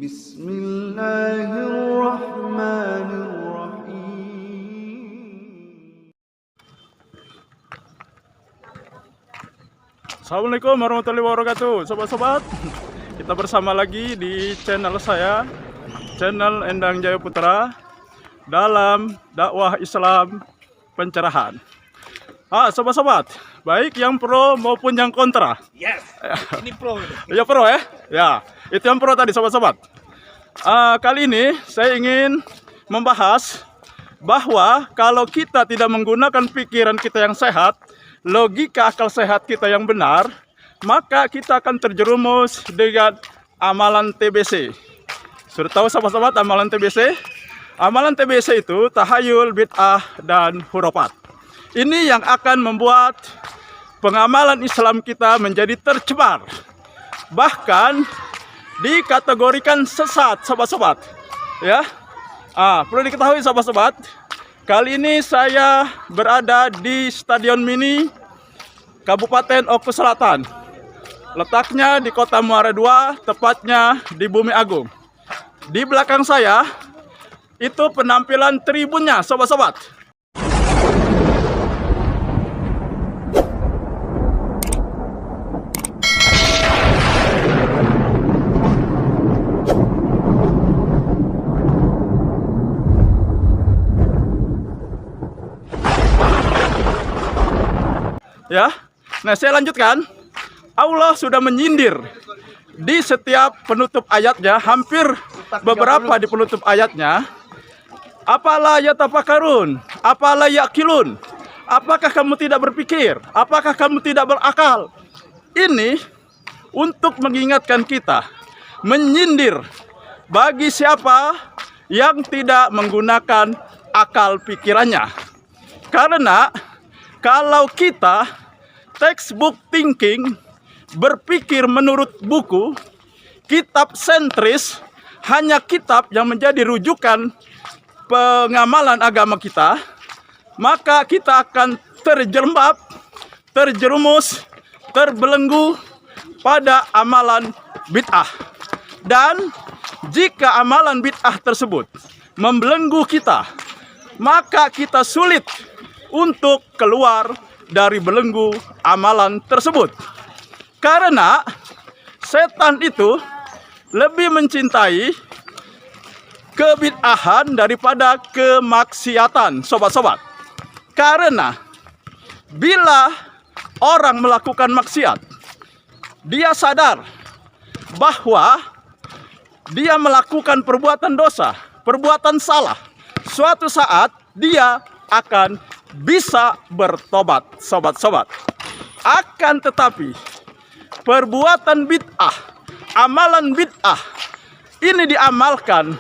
Bismillahirrahmanirrahim. Assalamualaikum warahmatullahi wabarakatuh, sobat-sobat. Kita bersama lagi di channel saya, channel Endang Jaya Putra, dalam dakwah Islam pencerahan. Sobat-sobat, baik yang pro maupun yang kontra. Yes, ini pro. Ya pro ya, ya itu yang pro tadi, sobat-sobat. Kali ini saya ingin membahas bahwa kalau kita tidak menggunakan pikiran kita yang sehat, logika akal sehat kita yang benar, maka kita akan terjerumus dengan amalan TBC. Sudah tahu sahabat-sahabat amalan TBC? Amalan TBC itu tahayul, bid'ah, dan hurufat. Ini yang akan membuat pengamalan Islam kita menjadi tercemar. Bahkan dikategorikan sesat, sobat-sobat. Ya, perlu diketahui sobat-sobat. Kali ini saya berada di Stadion Mini Kabupaten Oku Selatan. Letaknya di Kota Muara II, tepatnya di Bumi Agung. Di belakang saya itu penampilan tribunnya, sobat-sobat. Ya, nah saya lanjutkan. Allah sudah menyindir di setiap penutup ayatnya, hampir beberapa di penutup ayatnya. Apalah yatafakarun, apalah yakilun. Apakah kamu tidak berpikir? Apakah kamu tidak berakal? Ini untuk mengingatkan kita, menyindir bagi siapa yang tidak menggunakan akal pikirannya. Karena kalau kita textbook thinking, berpikir menurut buku, kitab sentris, hanya kitab yang menjadi rujukan pengamalan agama kita, maka kita akan terjerembab, terjerumus, terbelenggu pada amalan bid'ah. Dan jika amalan bid'ah tersebut membelenggu kita, maka kita sulit untuk keluar dari belenggu amalan tersebut. Karena setan itu lebih mencintai kebid'ahan daripada kemaksiatan, sobat-sobat. Karena bila orang melakukan maksiat, dia sadar bahwa dia melakukan perbuatan dosa, perbuatan salah. Suatu saat dia akan bisa bertobat, sobat-sobat. Akan tetapi perbuatan bid'ah, amalan bid'ah ini diamalkan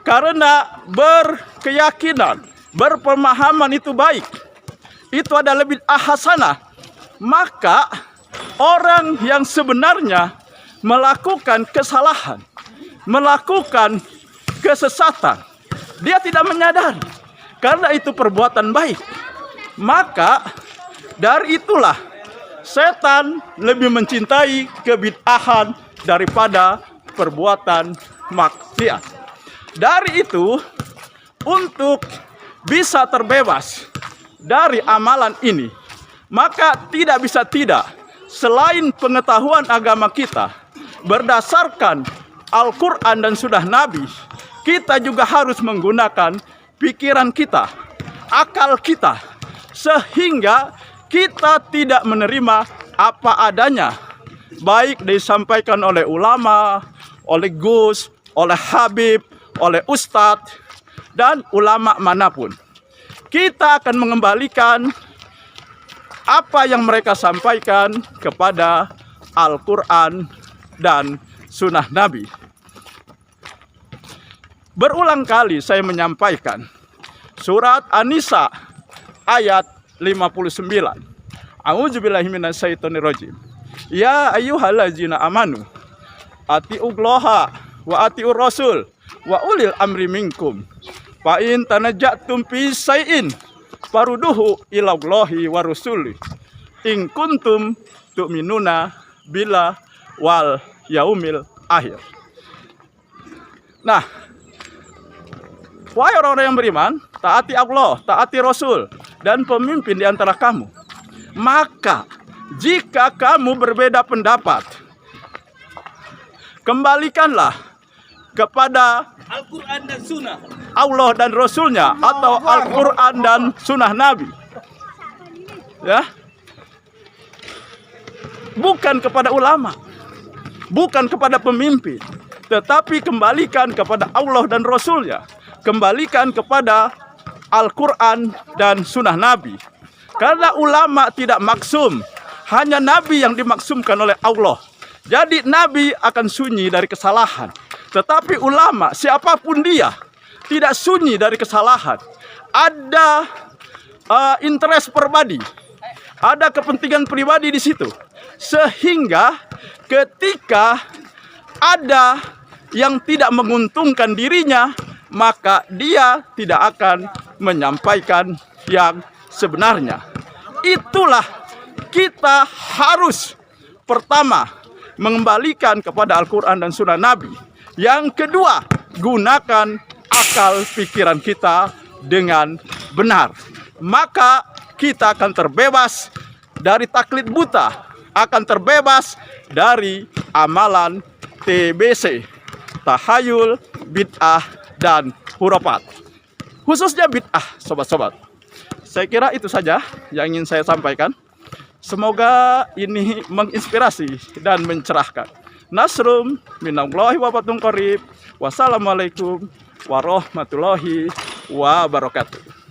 karena berkeyakinan, berpemahaman itu baik, itu adalah bid'ah hasanah. Maka orang yang sebenarnya melakukan kesalahan, melakukan kesesatan, dia tidak menyadari karena itu perbuatan baik. Maka dari itulah setan lebih mencintai kebid'ahan daripada perbuatan maksiat. Dari itu, untuk bisa terbebas dari amalan ini, maka tidak bisa tidak, selain pengetahuan agama kita berdasarkan Al-Quran dan Sunnah Nabi, kita juga harus menggunakan pikiran kita, akal kita, sehingga kita tidak menerima apa adanya, baik disampaikan oleh ulama, oleh Gus, oleh Habib, oleh Ustadz, dan ulama manapun. Kita akan mengembalikan apa yang mereka sampaikan kepada Al-Quran dan Sunnah Nabi. Berulang kali saya menyampaikan surat An-Nisa ayat 59. A'udzubillahi minasyaitonirrajim. Ya ayyuhallazina amanu atiullaha wa atiur rasul wa ulil amri minkum. Fa in tanajjatum fi syai'in faruduhu ilallahi wa rasuli. In kuntum tu'minuna billah wal yaumil akhir. Nah, wahai orang-orang yang beriman, taati Allah, taati Rasul, dan pemimpin di antara kamu. Maka, jika kamu berbeda pendapat, kembalikanlah kepada Al-Quran dan Sunnah. Allah dan Rasulnya, atau Al-Quran dan Sunnah Nabi. Ya, bukan kepada ulama, bukan kepada pemimpin, tetapi kembalikan kepada Allah dan Rasulnya. Kembalikan kepada Al-Quran dan Sunnah Nabi. Karena ulama tidak maksum, hanya Nabi yang dimaksumkan oleh Allah. Jadi Nabi akan sunyi dari kesalahan. Tetapi ulama, siapapun dia, tidak sunyi dari kesalahan. Ada interest pribadi, ada kepentingan pribadi di situ. Sehingga ketika ada yang tidak menguntungkan dirinya, maka dia tidak akan menyampaikan yang sebenarnya. Itulah kita harus pertama mengembalikan kepada Al-Quran dan Sunnah Nabi. Yang kedua, gunakan akal pikiran kita dengan benar. Maka kita akan terbebas dari taklid buta, akan terbebas dari amalan TBC, tahayul, bid'ah, dan hurafat. Khususnya bid'ah, sobat-sobat. Saya kira itu saja yang ingin saya sampaikan. Semoga ini menginspirasi dan mencerahkan. Nasrum minallahi wa fatun qarib. Wassalamualaikum warahmatullahi wabarakatuh.